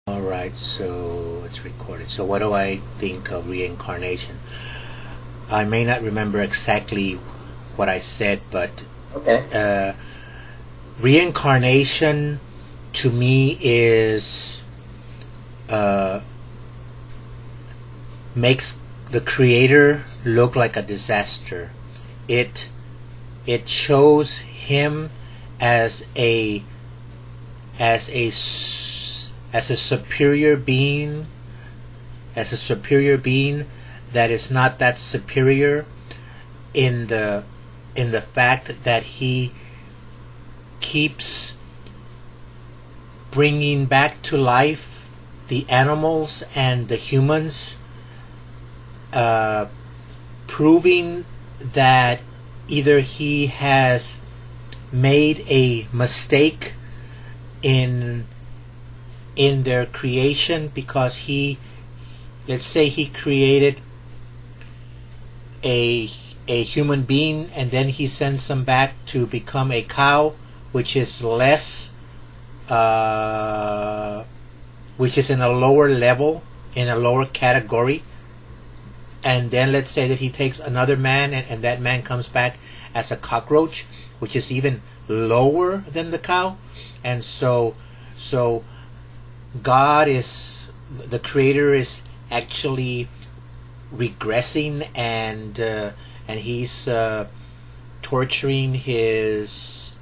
Alright, so it's recorded. So what do I think of reincarnation? I may not remember exactly what I said, but Okay. Reincarnation to me is makes the creator look like a disaster. It shows him as a as a as a superior being, that is not that superior in the fact that he keeps bringing back to life the animals and the humans, proving that either he has made a mistake in their creation, because let's say he created a human being and then he sends them back to become a cow, which is less, which is in a lower level, in a lower category. And then let's say that he takes another man, and that man comes back as a cockroach, which is even lower than the cow. And so God is, the creator is actually regressing, and he's torturing his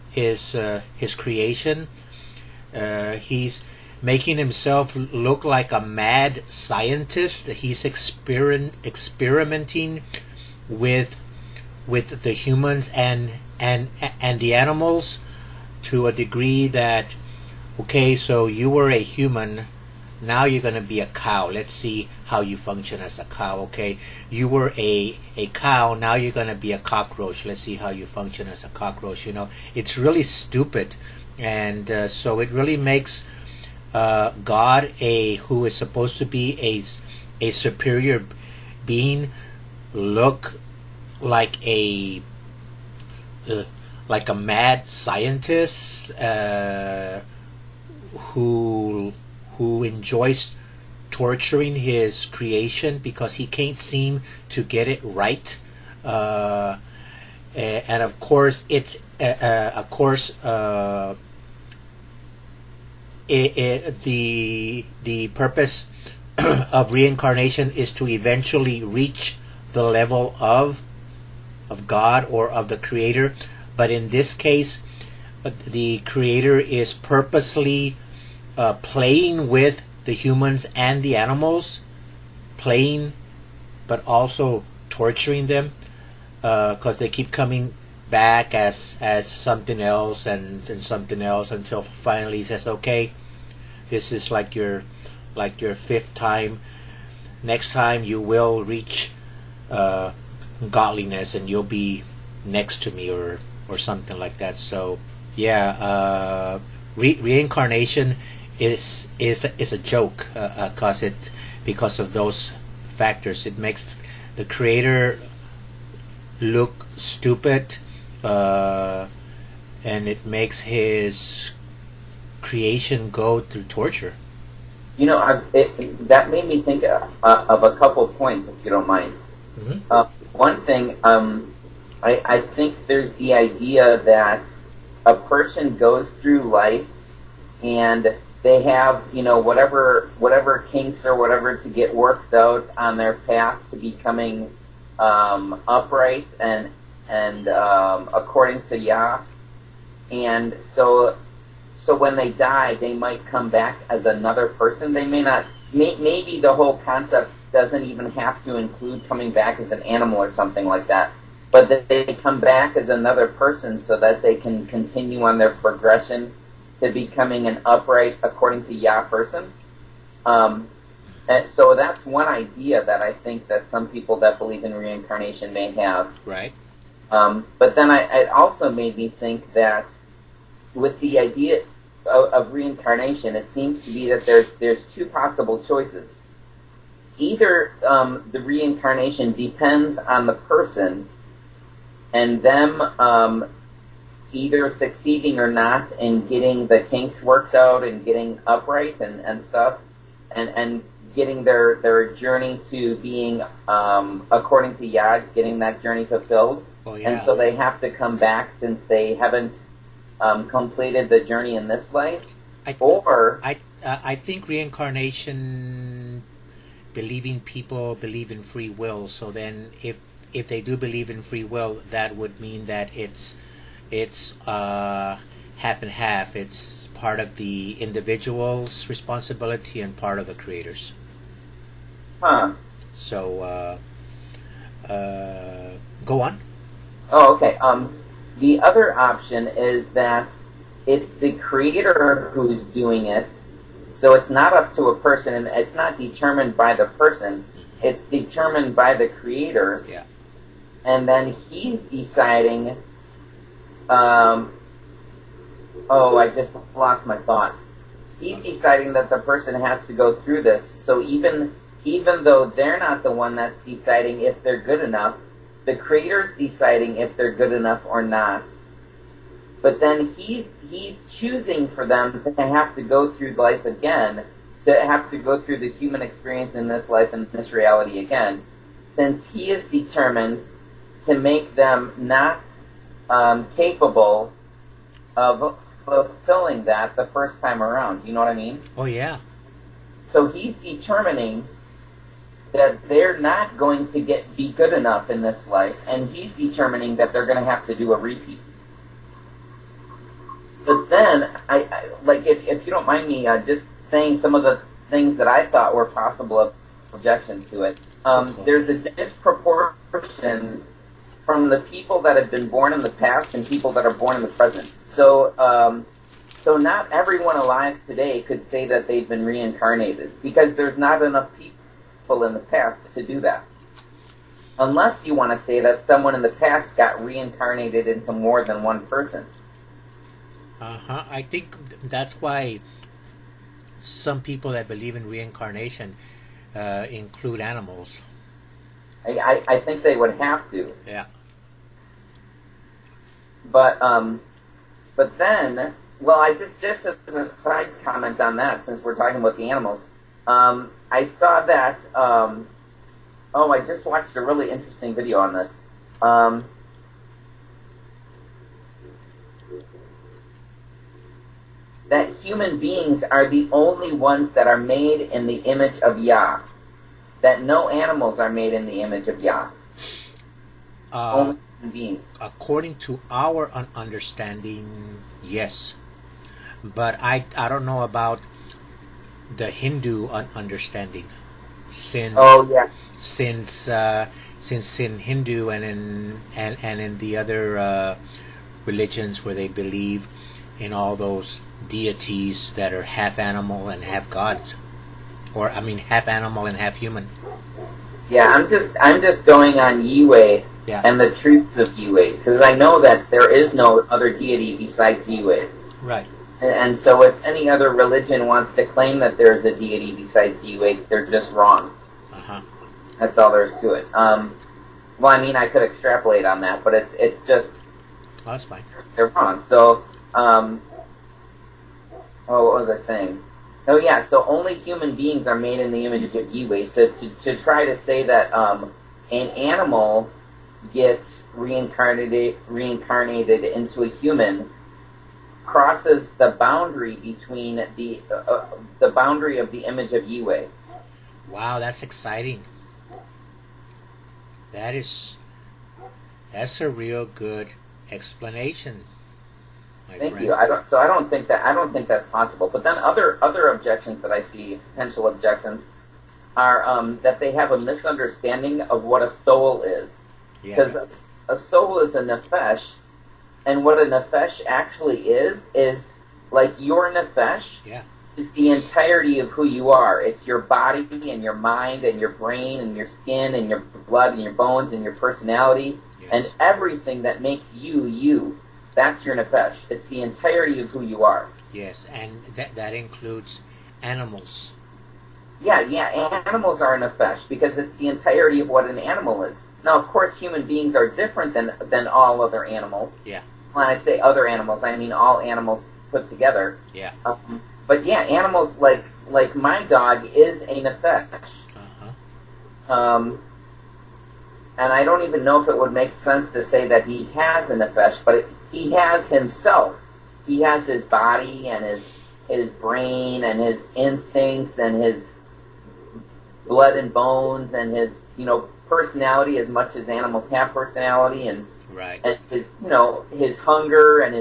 creation. He's making himself look like a mad scientist. He's experimenting with the humans and the animals, to a degree that, okay, so you were a human, now you're going to be a cow. Let's see how you function as a cow. Okay, you were a cow, now you're going to be a cockroach. Let's see how you function as a cockroach. It's really stupid. And so it really makes God, who is supposed to be a superior being, look like a mad scientist who enjoys torturing his creation because he can't seem to get it right. And of course, the purpose of reincarnation is to eventually reach the level of God or of the creator. But in this case, the creator is purposely playing with the humans and the animals, playing but also torturing them, because they keep coming back as something else and something else, until finally he says, okay, this is like your fifth time. Next time you will reach godliness and you'll be next to me, or something like that. So yeah, reincarnation is a joke, because of those factors. It makes the creator look stupid, and it makes his creation go through torture. That made me think of a couple of points, if you don't mind. Mm-hmm. One thing, I think there's the idea that a person goes through life and they have, whatever kinks or whatever to get worked out on their path to becoming upright and according to Yah. And so when they die, they might come back as another person. They may not. Maybe the whole concept doesn't even have to include coming back as an animal or something like that. But that they come back as another person so that they can continue on their progression to becoming an upright, according to Yah, person. And so that's one idea that I think that some people that believe in reincarnation may have. Right. But then it also made me think that with the idea of reincarnation, it seems to be that there's two possible choices. Either the reincarnation depends on the person and them either succeeding or not in getting the kinks worked out and getting upright and stuff, and getting their journey to being, according to Yah, getting that journey fulfilled. Oh, yeah. And so they have to come back since they haven't completed the journey in this life. I think reincarnation, believing people believe in free will. So then, if they do believe in free will, that would mean that it's half and half. It's part of the individual's responsibility and part of the creator's. Huh. So, go on. Oh, okay. The other option is that it's the creator who's doing it, so it's not up to a person, and it's not determined by the person. It's determined by the creator. Yeah. And then he's deciding. I just lost my thought. He's deciding that the person has to go through this. So even though they're not the one that's deciding if they're good enough, the creator's deciding if they're good enough or not. But then he's choosing for them to have to go through life again, to have to go through the human experience in this life and this reality again, since he is determined to make them not capable of fulfilling that the first time around. You know what I mean? Oh, yeah. So he's determining that they're not going to be good enough in this life, and he's determining that they're going to have to do a repeat. But then, if you don't mind me just saying some of the things that I thought were possible objections to it, there's a disproportion from the people that have been born in the past and people that are born in the present. So not everyone alive today could say that they've been reincarnated, because there's not enough people in the past to do that. Unless you want to say that someone in the past got reincarnated into more than one person. I think that's why some people that believe in reincarnation include animals. I think they would have to. Yeah. But then, well, I just as a side comment on that, since we're talking about the animals, I saw that. I just watched a really interesting video on this. That human beings are the only ones that are made in the image of Yah. That no animals are made in the image of Yah. Only human beings. According to our understanding, yes. But I don't know about the Hindu understanding. Since in Hindu and in the other religions where they believe in all those deities that are half animal and half gods, half animal and half human. Yeah, I'm just going on Yihweh and the truths of Yihweh, because I know that there is no other deity besides Yihweh. Right. And so if any other religion wants to claim that there's a deity besides Yihweh, they're just wrong. That's all there is to it. I could extrapolate on that, but it's just... Oh, that's fine. They're wrong. So, what was I saying? Oh, yeah, so only human beings are made in the image of Yihweh. So to try to say that an animal gets reincarnated into a human crosses the boundary between the boundary of the image of Yihweh. Wow, that's exciting. That's a real good explanation. Thank you. I don't think that's possible. But then other objections that I see, potential objections, are that they have a misunderstanding of what a soul is. Because a soul is a nefesh, and what a nefesh actually is like your nefesh is the entirety of who you are. It's your body and your mind and your brain and your skin and your blood and your bones and your personality and everything that makes you you. That's your nefesh. It's the entirety of who you are. Yes, and that includes animals. Yeah, animals are a nefesh because it's the entirety of what an animal is. Now, of course, human beings are different than all other animals. Yeah. When I say other animals, I mean all animals put together. Yeah. But yeah, animals like like my dog is a nefesh. Uh-huh. And I don't even know if it would make sense to say that he has a nefesh, but he has himself. He has his body and his brain and his instincts and his blood and bones and his, personality, as much as animals have personality, and Right. and his, his hunger and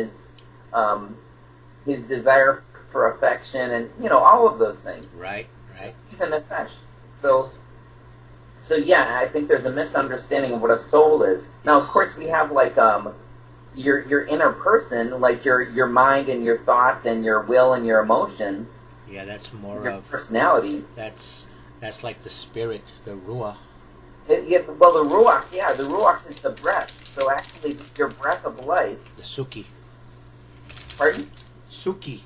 his desire for affection and, all of those things. Right. He's a nefesh. So yeah, I think there's a misunderstanding of what a soul is. Now, of course, we have like your inner person, like your mind and your thoughts and your will and your emotions. Yeah, that's more your of personality. That's like the spirit, the ruah. The ruach is the breath. So actually, your breath of life. The suki. Pardon? Suki.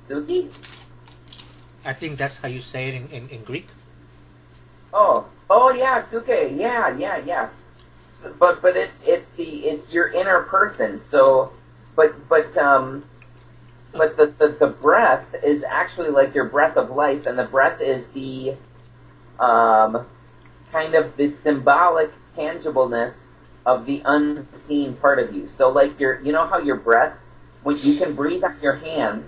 Suki? I think that's how you say it in Greek. Oh yeah, suke. Yeah. So, but it's your inner person. So, but the breath is actually like your breath of life, and the breath is the kind of the symbolic tangibleness of the unseen part of you. So like how your breath, when you can breathe on your hand,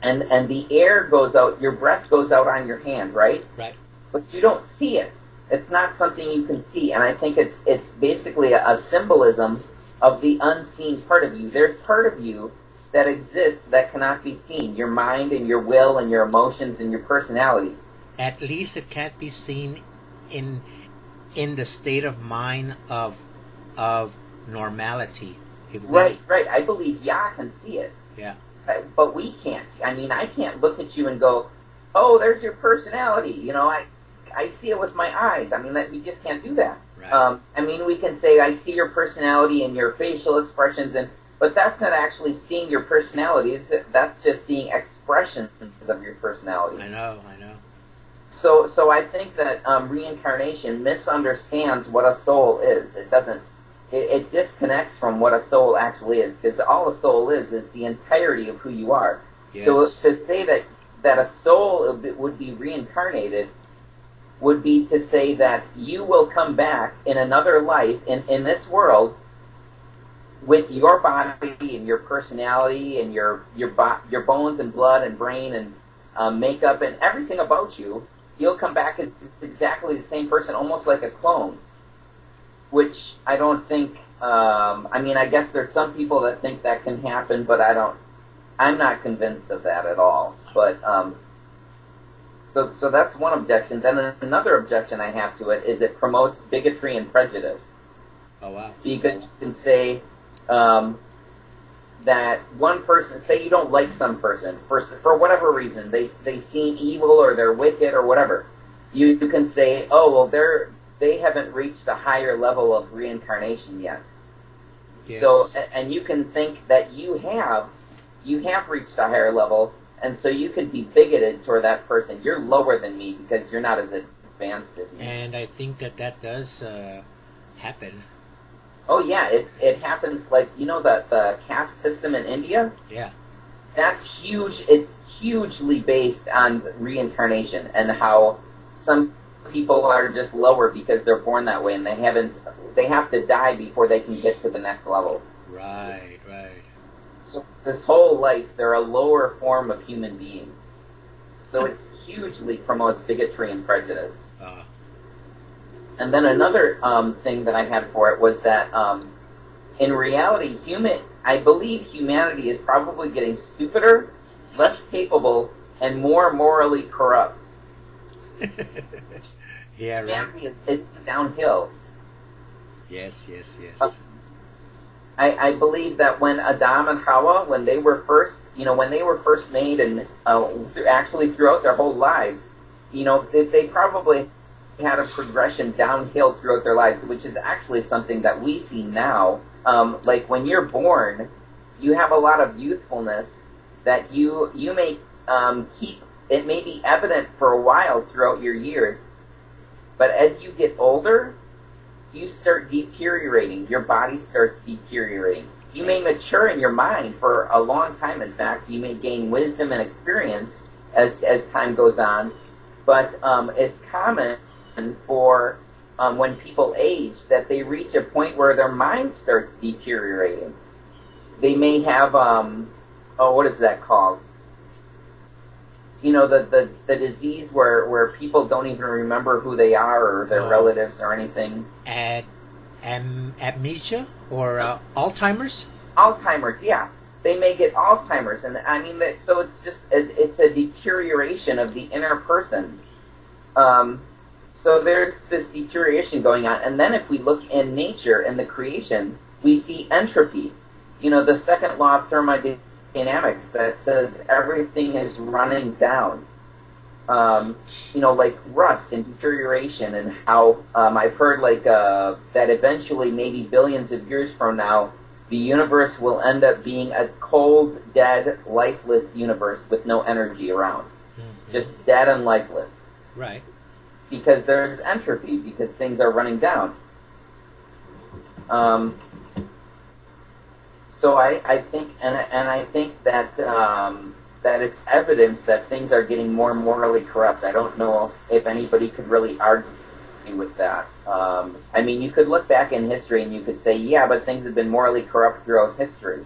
and the air goes out, your breath goes out on your hand, right? Right. But you don't see it. It's not something you can see, and I think it's basically a symbolism of the unseen part of you. There's part of you that exists that cannot be seen. Your mind and your will and your emotions and your personality. At least it can't be seen in the state of mind of normality. Right. I believe Yah can see it. Yeah. But we can't. I mean, I can't look at you and go, "Oh, there's your personality." I see it with my eyes. I mean, we just can't do that. Right. I mean, we can say, "I see your personality and your facial expressions," but that's not actually seeing your personality. That's just seeing expressions of your personality. I know. So I think that reincarnation misunderstands what a soul is. It doesn't. It disconnects from what a soul actually is, because all a soul is the entirety of who you are. Yes. So to say that a soul would be reincarnated would be to say that you will come back in another life in this world with your body and your personality and your bones and blood and brain and makeup and everything about you. You'll come back as exactly the same person, almost like a clone. Which I don't think. I guess there's some people that think that can happen, but I'm not convinced of that at all. But so that's one objection. Then another objection I have to it is it promotes bigotry and prejudice. Oh wow! Because you can say that one person, say you don't like some person for whatever reason, they seem evil or they're wicked or whatever. You can say, oh well, they haven't reached a higher level of reincarnation yet. Yes. So, and you can think that you have reached a higher level, and so you could be bigoted toward that person. You're lower than me because you're not as advanced as me. And I think that does happen. Oh yeah, it happens like, the caste system in India? Yeah. That's huge. It's hugely based on reincarnation and how some people are just lower because they're born that way and they have to die before they can get to the next level. Right. So this whole life, they're a lower form of human being. So it hugely promotes bigotry and prejudice. And then another thing that I had for it was that in reality, I believe humanity is probably getting stupider, less capable, and more morally corrupt. Yeah, right. Humanity is downhill. Yes. I believe that when Adam and Hawa, when they were first made, and actually throughout their whole lives, they probably had a progression downhill throughout their lives, which is actually something that we see now. Like when you're born, you have a lot of youthfulness that you may keep. It may be evident for a while throughout your years, but as you get older, you start deteriorating. Your body starts deteriorating. You may mature in your mind for a long time. In fact, you may gain wisdom and experience, as time goes on. But it's common for when people age that they reach a point where their mind starts deteriorating. They may have what is that called? The disease where people don't even remember who they are or their relatives or anything. Amnesia or Alzheimer's? Alzheimer's, yeah. They may get Alzheimer's, and I mean, so it's a deterioration of the inner person. So there's this deterioration going on, and then if we look in nature and the creation, we see entropy. The second law of thermodynamics that says everything is running down. Like rust and deterioration, and how I've heard that eventually, maybe billions of years from now, the universe will end up being a cold, dead, lifeless universe with no energy around. Mm-hmm. Just dead and lifeless. Right. Because there's entropy, because things are running down. So I think, and I think that that it's evidence that things are getting more morally corrupt. I don't know if anybody could really argue with that. I mean, you could look back in history and you could say, yeah, but things have been morally corrupt throughout history.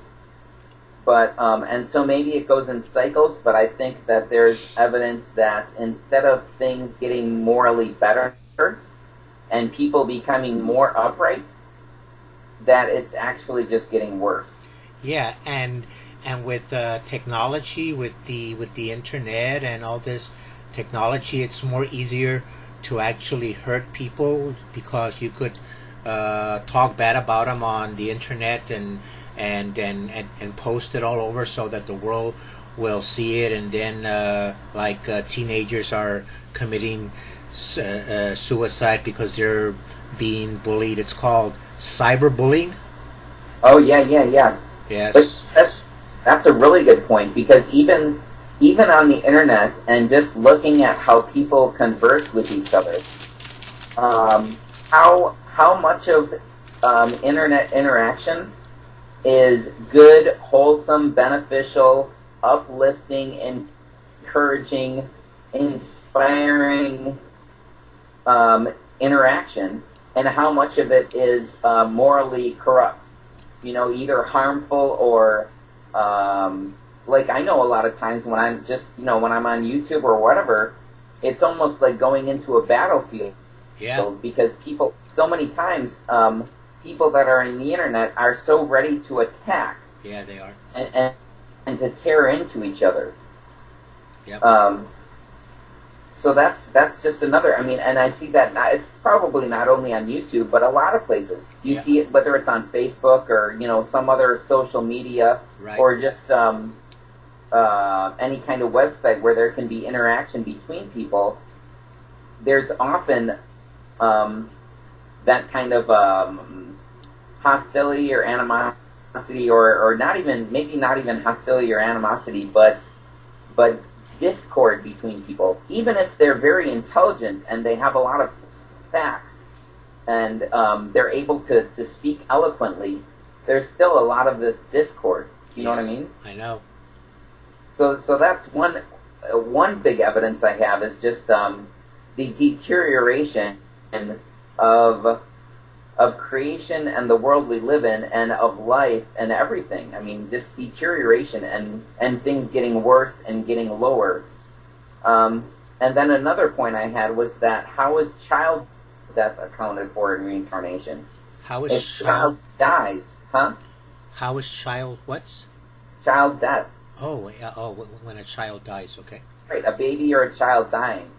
But and so maybe it goes in cycles, but I think that there's evidence that instead of things getting morally better and people becoming more upright, that it's actually just getting worse. Yeah, and with technology, with the internet and all this technology, it's more easier to actually hurt people because you could talk bad about them on the internet and post it all over so that the world will see it, and then teenagers are committing suicide because they're being bullied. It's called cyberbullying. Oh yeah. Yes. But that's a really good point, because even on the internet and just looking at how people converse with each other, how much of internet interaction is good, wholesome, beneficial, uplifting, encouraging, inspiring interaction, and how much of it is morally corrupt, either harmful or I know a lot of times when I'm just when I'm on YouTube or whatever, it's almost like going into a battlefield. Yeah. Because people, so many times, people that are in the internet are so ready to attack. Yeah, they are. And to tear into each other. Yep. So that's just another. I mean, and I see that it's probably not only on YouTube, but a lot of places. You see it, whether it's on Facebook or some other social media, right, or just any kind of website where there can be interaction between people. There's often that kind of hostility or animosity, or maybe not even hostility or animosity, but discord between people, even if they're very intelligent and they have a lot of facts and they're able to speak eloquently. There's still a lot of this discord. You know what I mean? I know. So that's one big evidence I have is just the deterioration of creation and the world we live in, and of life and everything. I mean, just deterioration and things getting worse and getting lower. And then another point I had was that how is child death accounted for in reincarnation? How is if child dies, huh? How is child what's? Child death. Oh, yeah. Oh, when a child dies, okay. Right, a baby or a child dying.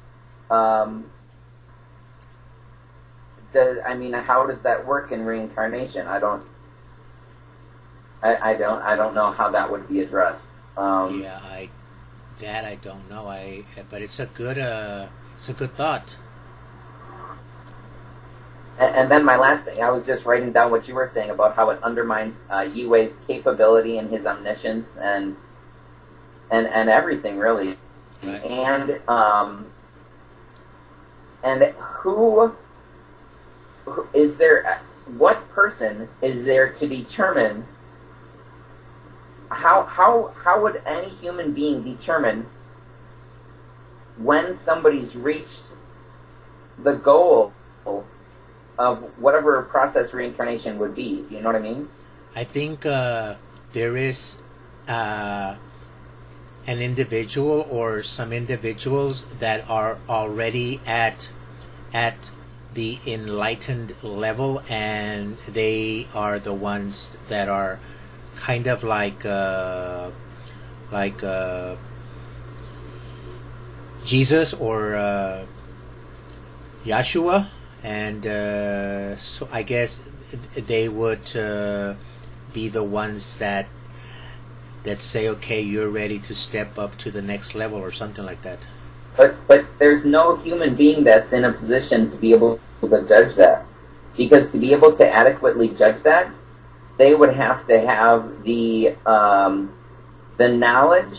How does that work in reincarnation? I don't know how that would be addressed. I don't know. But it's a good thought. And then my last thing, I was just writing down what you were saying about how it undermines Yiwe's capability and his omniscience and everything really. Right. And who is there? What person is there to determine? How would any human being determine when somebody's reached the goal of whatever process reincarnation would be. Do you know what I mean? I think there is an individual or some individuals that are already at the enlightened level, and they are the ones that are kind of like Jesus or Yeshua, and so I guess they would be the ones that say, okay, you're ready to step up to the next level or something like that. But there's no human being that's in a position to be able to judge that, because to be able to adequately judge that, they would have to have the knowledge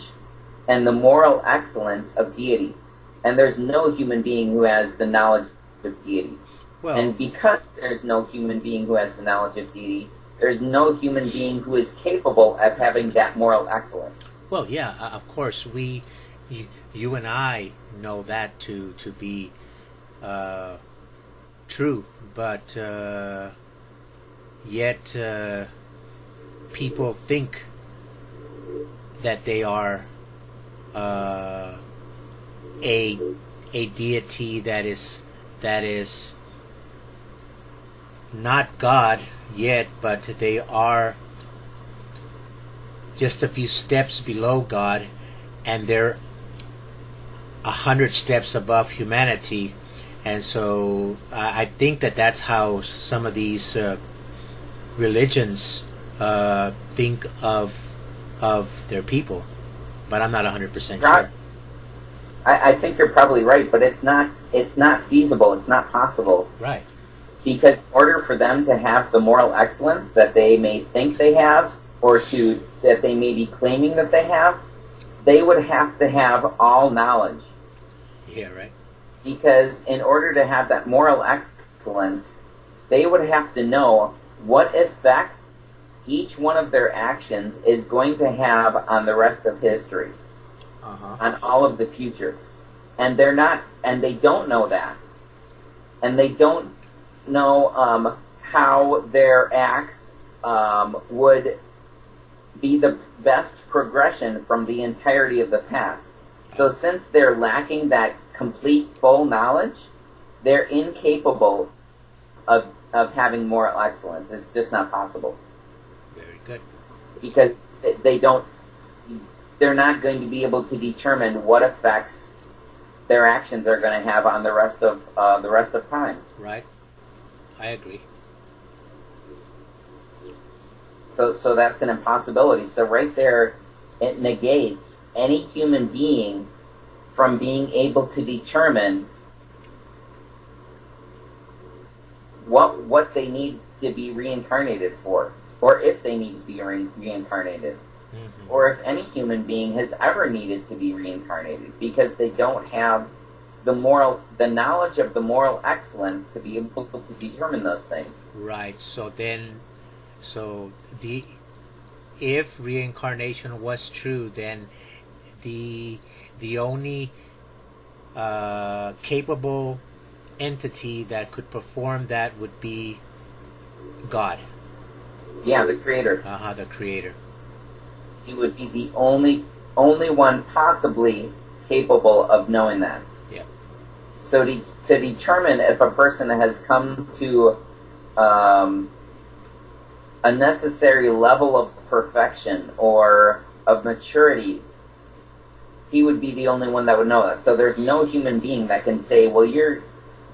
and the moral excellence of deity, and there's no human being who has the knowledge of deity. Well, and because there's no human being who has the knowledge of deity, there's no human being who is capable of having that moral excellence. Well, yeah, of course, you and I know that to be true, but yet people think that they are a deity that is not God yet, but they are just a few steps below God, and they're 100 steps above humanity. And so I think that that's how some of these religions think of their people, but I'm not 100% sure. I think you're probably right, but it's not feasible. It's not possible. Right. Because in order for them to have the moral excellence that they may think they have, or that they may be claiming that they have, they would have to have all knowledge. Yeah, right. Because in order to have that moral excellence, they would have to know what effect each one of their actions is going to have on the rest of history, on all of the future. And they don't know that. And they don't know how their acts would be the best progression from the entirety of the past. So since they're lacking that complete, full knowledge, they're incapable of having moral excellence. It's just not possible. Very good. Because they're not going to be able to determine what effects their actions are going to have on the rest of time. Right. I agree. So that's an impossibility. So right there, it negates any human being from being able to determine what they need to be reincarnated for, or if they need to be reincarnated, or if any human being has ever needed to be reincarnated, because they don't have the knowledge of the moral excellence to be able to determine those things. Right. So if reincarnation was true, then the only capable entity that could perform that would be God. Yeah, the Creator. The Creator. He would be the only one possibly capable of knowing that. Yeah. So to determine if a person has come to a necessary level of perfection or of maturity, he would be the only one that would know that. So there's no human being that can say, well,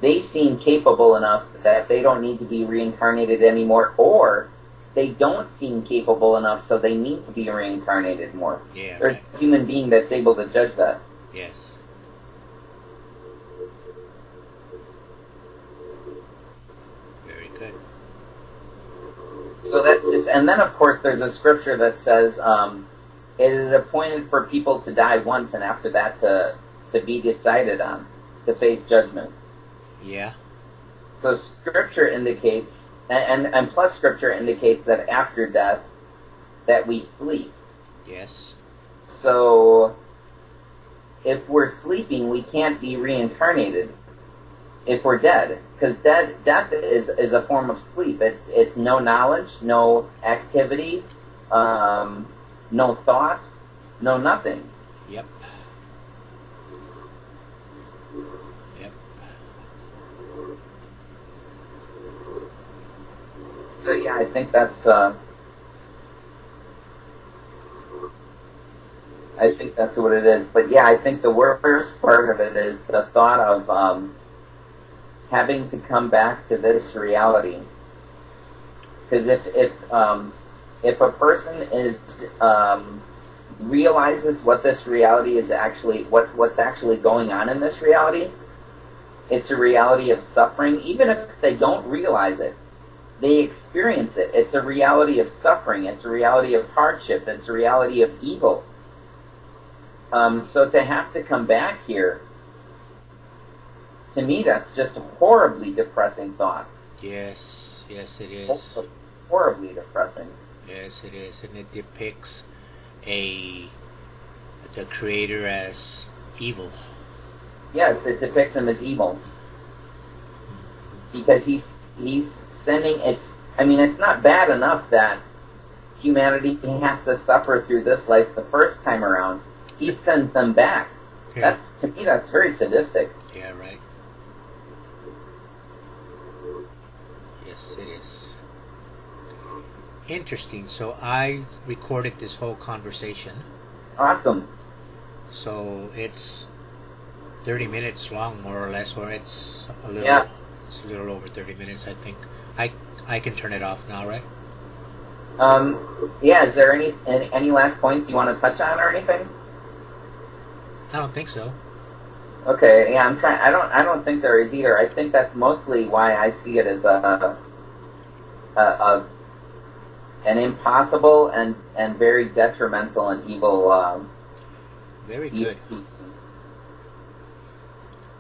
they seem capable enough that they don't need to be reincarnated anymore, or they don't seem capable enough so they need to be reincarnated more. Yeah, there's a human being that's able to judge that. Yes. Very good. So that's just, and then of course there's a scripture that says, it is appointed for people to die once, and after that to be decided on, to face judgment. Yeah. So scripture indicates, and plus scripture indicates that after death, that we sleep. Yes. So if we're sleeping, we can't be reincarnated if we're dead, because death is a form of sleep. It's no knowledge, no activity, no thought, no nothing. Yep. Yep. So yeah, I think that's what it is. But yeah, I think the worst part of it is the thought of having to come back to this reality. Because if a person is realizes what this reality is actually, what's actually going on in this reality, it's a reality of suffering. Even if they don't realize it, they experience it. It's a reality of suffering. It's a reality of hardship. It's a reality of evil. So to have to come back here, to me, that's just a horribly depressing thought. Yes, yes, it is. Horribly depressing. Yes, it is, and it depicts the creator as evil. Yes, it depicts him as evil because he's sending. It's not bad enough that humanity has to suffer through this life the first time around. He sends them back. Yeah. To me, that's very sadistic. Yeah, right. Yes, it is. Interesting. So I recorded this whole conversation. Awesome. So it's 30 minutes long, more or less, or it's a little. Yeah. It's a little over 30 minutes, I think. I can turn it off now, right? Yeah. Is there any last points you want to touch on or anything? I don't think so. Okay. Yeah. I don't think there is either. I think that's mostly why I see it as an impossible and very detrimental and evil. Very good.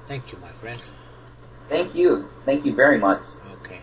Thank you, my friend. Thank you very much. Okay.